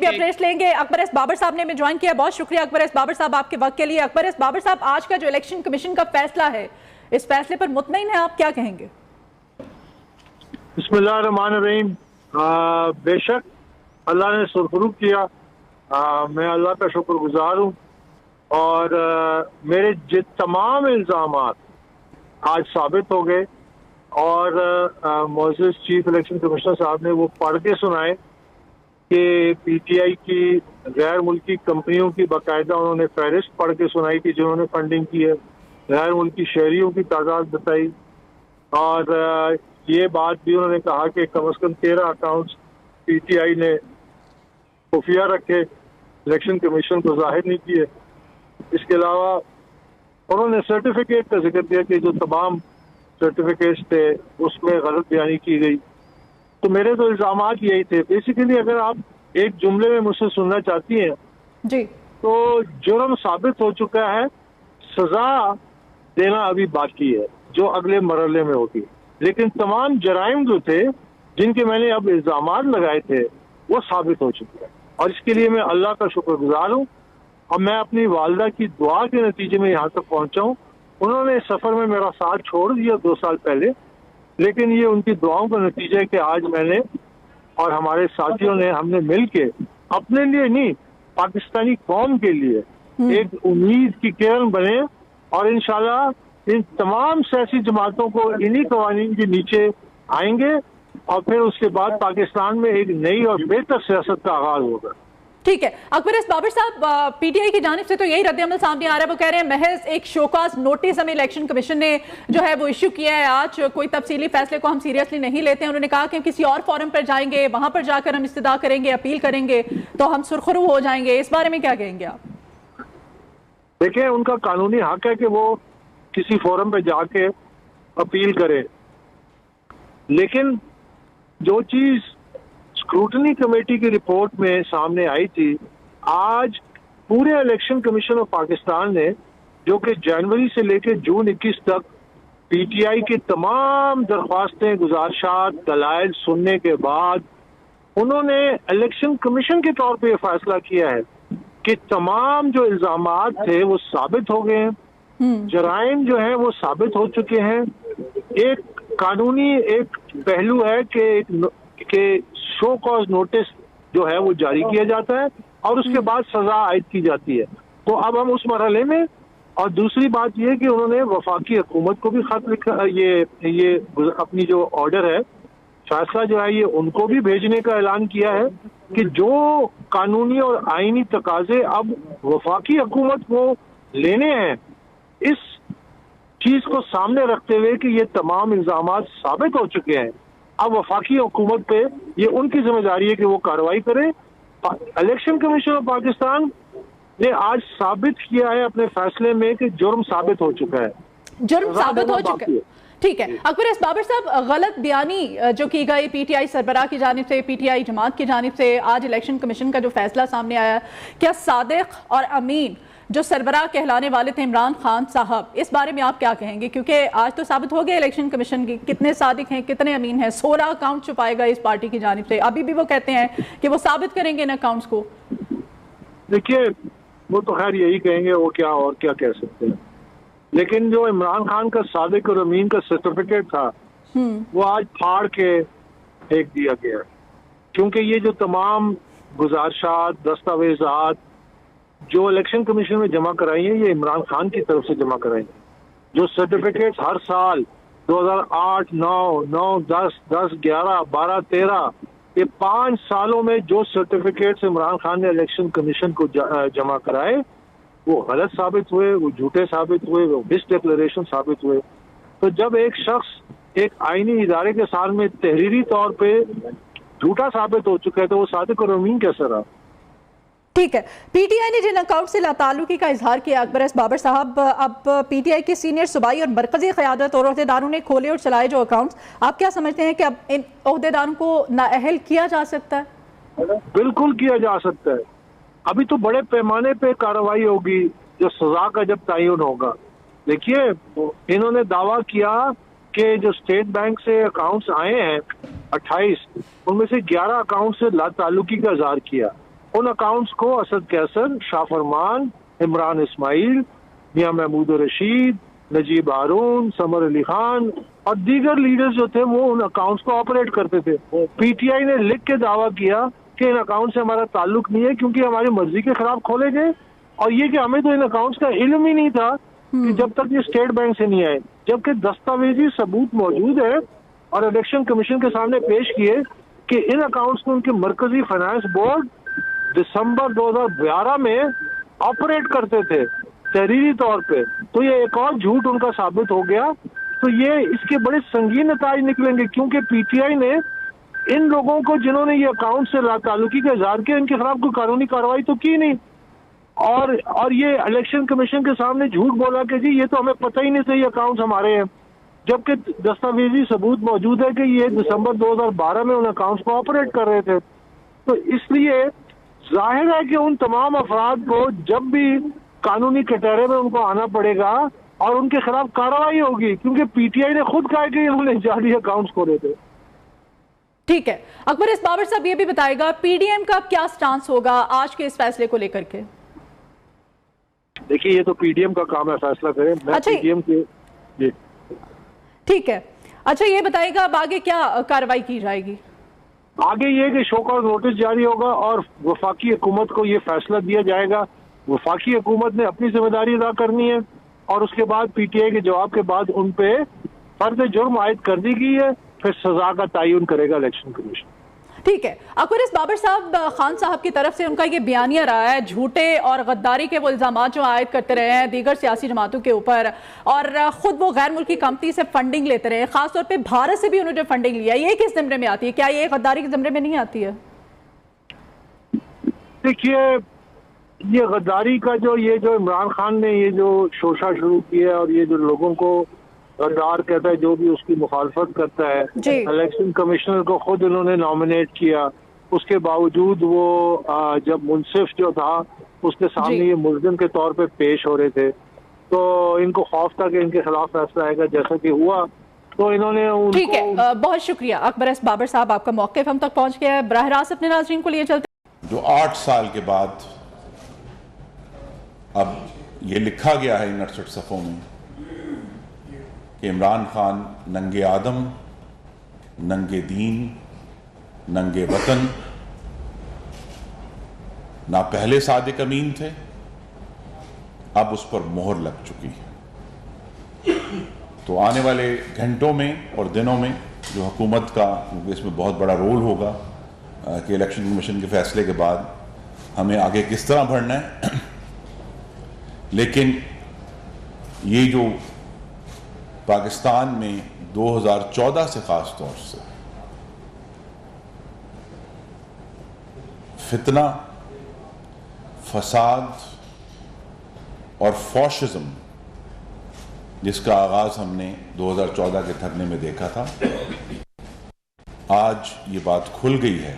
भी अपडेट्स लेंगे। अकबर एस बाबर साहब ने हमें ज्वाइन किया, बहुत शुक्रिया अकबर एस बाबर साहब आपके वक्त के लिए। अकबर एस बाबर साहब, आज का जो इलेक्शन कमीशन का फैसला है, इस फैसले पर मुतमईन है आप, क्या कहेंगे? बिस्मिल्लाहिर्रहमानिर्रहीम। बेशक अल्लाह ने सुरखरू किया, मैं अल्लाह का शुक्रगुजार हूँ। और मेरे तमाम इल्ज़ामात आज साबित हो गए और मोअज़्ज़िज़ चीफ इलेक्शन कमिश्नर साहब ने वो पढ़ के सुनाए कि पीटीआई की गैर मुल्की कंपनियों की बाकायदा उन्होंने फहरिस्त पढ़ के सुनाई थी जिन्होंने फंडिंग की है, गैर मुल्की शहरियों की तादाद बताई और ये बात भी उन्होंने कहा कि कम से कम 13 अकाउंट्स पीटीआई ने खुफिया रखे, इलेक्शन कमीशन को जाहिर नहीं किए। इसके अलावा उन्होंने सर्टिफिकेट का जिक्र किया कि जो तमाम सर्टिफिकेट्स थे उसमें गलत बयानी की गई। तो मेरे तो इल्जामात यही थे। बेसिकली अगर आप एक जुमले में मुझसे सुनना चाहती हैं जी, तो जुर्म साबित हो चुका है, सजा देना अभी बाकी है जो अगले मरहले में होगी। लेकिन तमाम जराइम जो थे जिनके मैंने अब इल्जामात लगाए थे वो साबित हो चुके हैं और इसके लिए मैं अल्लाह का शुक्रगुजार हूँ। और मैं अपनी वालदा की दुआ के नतीजे में यहाँ तक पहुँचा हूँ। उन्होंने इस सफ़र में मेरा साथ छोड़ दिया 2 साल पहले, लेकिन ये उनकी दुआओं का नतीजा है कि आज मैंने और हमारे साथियों ने हमने मिल के अपने लिए नहीं, पाकिस्तानी कौम के लिए एक उम्मीद की किरण बने और इंशाल्लाह इन तमाम सियासी जमातों को इन्हीं कवानीन के नीचे आएंगे और फिर उसके बाद पाकिस्तान में एक नई और बेहतर सियासत का आगाज होगा। ठीक है। अकबर एस बाबर साहब, पीटीआई की जानिब से तो यही रद्द-ए-अमल सामने आ रहा है, वो कह रहे हैं महज एक शोकाज नोटिस हमें इलेक्शन कमीशन ने जो है वो इश्यू किया है, आज कोई तफसीली फैसले को हम सीरियसली नहीं लेते हैं। उन्होंने कहा कि हम किसी और फोरम पर जाएंगे, वहां पर जाकर हम इस्तदा करेंगे, अपील करेंगे तो हम सुरखरू हो जाएंगे। इस बारे में क्या कहेंगे आप? देखिए, उनका कानूनी हक है कि वो किसी फोरम पे जाके अपील करे, लेकिन जो चीज स्क्रूटनी कमेटी की रिपोर्ट में सामने आई थी, आज पूरे इलेक्शन कमीशन ऑफ पाकिस्तान ने, जो कि जनवरी से लेकर जून 21 तक पीटीआई की तमाम दरख्वास्तें, गुजारिशात, दलाइल सुनने के बाद उन्होंने इलेक्शन कमीशन के तौर पे फैसला किया है कि तमाम जो इल्जामात थे वो साबित हो गए हैं, जराइम जो है वो साबित हो चुके हैं। एक कानूनी एक पहलू है कि शो कॉज नोटिस जो है वो जारी किया जाता है और उसके बाद सजा आयद की जाती है। तो अब हम उस मरहले में, और दूसरी बात यह कि उन्होंने वफाकी हुकूमत को भी खत लिखा, ये अपनी जो ऑर्डर है, फैसला जो है, ये उनको भी भेजने का ऐलान किया है कि जो कानूनी और आईनी तकाजे अब वफाकी हुकूमत को लेने हैं, इस चीज को सामने रखते हुए कि ये तमाम इल्जामात साबित हो चुके हैं, अब वफाकी हुकूमत पे ये उनकी जिम्मेदारी है कि वो कार्रवाई करे। इलेक्शन कमीशन ऑफ पाकिस्तान ने आज साबित किया है अपने फैसले में कि जुर्म साबित हो चुका है, जुर्म साबित हो चुका है। ठीक है। अकबर एस बाबर साहब, गलत बयानी जो की गई पीटीआई सरबराह की जानिब से, पीटीआई जमात की जानिब से, आज इलेक्शन कमीशन का जो फैसला सामने आया, क्या सादिक और अमीन जो सरबराह कहलाने वाले थे इमरान खान साहब, इस बारे में आप क्या कहेंगे? क्योंकि आज तो साबित हो गया इलेक्शन कमीशन की कितने सादिक हैं, कितने अमीन हैं। 16 अकाउंट छुपाएगा इस पार्टी की जानिब से, अभी भी वो कहते हैं कि वो साबित करेंगे इन अकाउंट्स को। देखिए, वो तो खैर यही कहेंगे, वो क्या और क्या कह सकते हैं, लेकिन जो इमरान खान का सादिक और अमीन का सर्टिफिकेट था वो आज फाड़ के फेंक दिया गया, क्योंकि ये जो तमाम गुजारिशात, दस्तावेजात जो इलेक्शन कमीशन में जमा कराई है, ये इमरान खान की तरफ से जमा कराई है। जो सर्टिफिकेट्स हर साल 2008, 9, 9, 10, 10, 11, 12, 13, ये 5 सालों में जो सर्टिफिकेट्स इमरान खान ने इलेक्शन कमीशन को जमा कराए, वो गलत साबित हुए, वो झूठे साबित हुए, वो मिस डिक्लेरेशन साबित हुए। तो जब एक शख्स एक आईनी इदारे के सामने तहरीरी तौर पे झूठा साबित हो चुका है, तो वो सादिक और अमीन कैसे रहा? ठीक है। पीटीआई ने जिन अकाउंट से लाताल्लुकी का इजहार किया, अकबर एस बाबर साहब, अब पीटीआई के सीनियर सूबाई और मरकजी क़यादत और ओहदेदारों ने खोले और चलाए जो अकाउंट्स, आप क्या समझते हैं कि अब इन ओहदेदारों को नाअहल किया जा सकता है? बिल्कुल किया जा सकता है। अभी तो बड़े पैमाने पे कार्रवाई होगी, जो सजा का जब तयन होगा। देखिए, इन्होंने दावा किया कि जो स्टेट बैंक से अकाउंट्स आए हैं 28, उनमें से 11 अकाउंट से लाताल्लुकी का इजहार किया। उन अकाउंट्स को असद कैसर, शाह फरमान, इमरान इस्माइल, मियां महमूद रशीद, नजीब हारून, समर अली खान और दीगर लीडर्स जो थे वो उन अकाउंट्स को ऑपरेट करते थे। पीटीआई ने लिख के दावा किया कि इन अकाउंट से हमारा ताल्लुक नहीं है क्योंकि हमारी मर्जी के खिलाफ खोले गए, और ये कि हमें तो इन अकाउंट्स का इल्म ही नहीं था कि जब तक ये स्टेट बैंक से नहीं आए, जबकि दस्तावेजी सबूत मौजूद है और इलेक्शन कमीशन के सामने पेश किए कि इन अकाउंट्स को उनके मरकजी फाइनेंस बोर्ड दिसंबर 2011 में ऑपरेट करते थे तहरीरी तौर पे। तो ये एक और झूठ उनका साबित हो गया। तो ये इसके बड़े संगीन नताइज निकलेंगे क्योंकि पीटीआई ने इन लोगों को जिन्होंने ये अकाउंट से ताल्लुकी का इजहार किया इनके खिलाफ कोई कानूनी कार्रवाई तो की नहीं, और ये इलेक्शन कमीशन के सामने झूठ बोला कि जी ये तो हमें पता ही नहीं था ये अकाउंट्स हमारे हैं, जबकि दस्तावेजी सबूत मौजूद है कि ये दिसंबर 2012 में उन अकाउंट्स को ऑपरेट कर रहे थे। तो इसलिए जाहिर है कि उन तमाम अफराद को जब भी कानूनी कटहरे में उनको आना पड़ेगा और उनके खिलाफ कार्रवाई होगी, क्योंकि पीटीआई ने खुद कहा कि उन्होंने जाली अकाउंट्स खोले थे। ठीक है, अकबर एस बाबर साहब ये भी बताएगा पीडीएम का क्या स्टांस होगा आज के इस फैसले को लेकर के? देखिए ये तो पीडीएम का काम है फैसला करें। मैं अच्छा, पीडीएम के जी ठीक है। अच्छा ये बताइएगा अब आगे क्या कार्रवाई की जाएगी? आगे ये कि शो कॉज नोटिस जारी होगा और वफाकी हुकूमत को ये फैसला दिया जाएगा। वफाकी हुकूमत ने अपनी जिम्मेदारी अदा करनी है और उसके बाद पीटीआई के जवाब के बाद उन पे फर्ज जुर्म आयद कर दी गई है, फिर सजा का तयन करेगा इलेक्शन कमीशन। ठीक है, अकबर एस बाबर साहब, खान साहब की तरफ से उनका ये बयानिया रहा है झूठे और गद्दारी के वो इल्जाम जो आयद करते रहे हैं दीगर सियासी जमातों के ऊपर, और खुद वो गैर मुल्की कंपनी से फंडिंग लेते रहे, खासतौर पे भारत से भी उन्होंने फंडिंग लिया। ये किस ज़िम्रे में आती है? क्या ये गद्दारी के ज़िम्रे में नहीं आती है? देखिए ये गद्दारी का जो इमरान खान ने ये जो शोशा शुरू किया और ये जो लोगों को गद्दार कहता है, जो भी उसकी मुखालफत करता है, इलेक्शन कमिश्नर को खुद उन्होंने नॉमिनेट किया, उसके बावजूद वो जब मुंसिफ जो था उसके सामने ये मुल्जिम के तौर पे पेश हो रहे थे, तो इनको खौफ था कि इनके खिलाफ फैसला आएगा, जैसा कि हुआ। तो इन्होंने ठीक है, बहुत शुक्रिया अकबर एस बाबर साहब, आपका मौक़िफ़ हम तक पहुंच गया है। बराह रास्त अपने नाज़रीन को लिए चलते। जो 8 साल के बाद अब ये लिखा गया है इन 68 सफ़ों में कि इमरान खान नंगे आदम, नंगे दीन, नंगे वतन ना पहले सादिक अमीन थे, अब उस पर मोहर लग चुकी है। तो आने वाले घंटों में और दिनों में जो हुकूमत का इसमें बहुत बड़ा रोल होगा कि इलेक्शन कमीशन के फैसले के बाद हमें आगे किस तरह बढ़ना है, लेकिन ये जो पाकिस्तान में 2014 से खास तौर से फितना, फसाद और फॉशिज्म जिसका आगाज हमने 2014 के धरने में देखा था, आज ये बात खुल गई है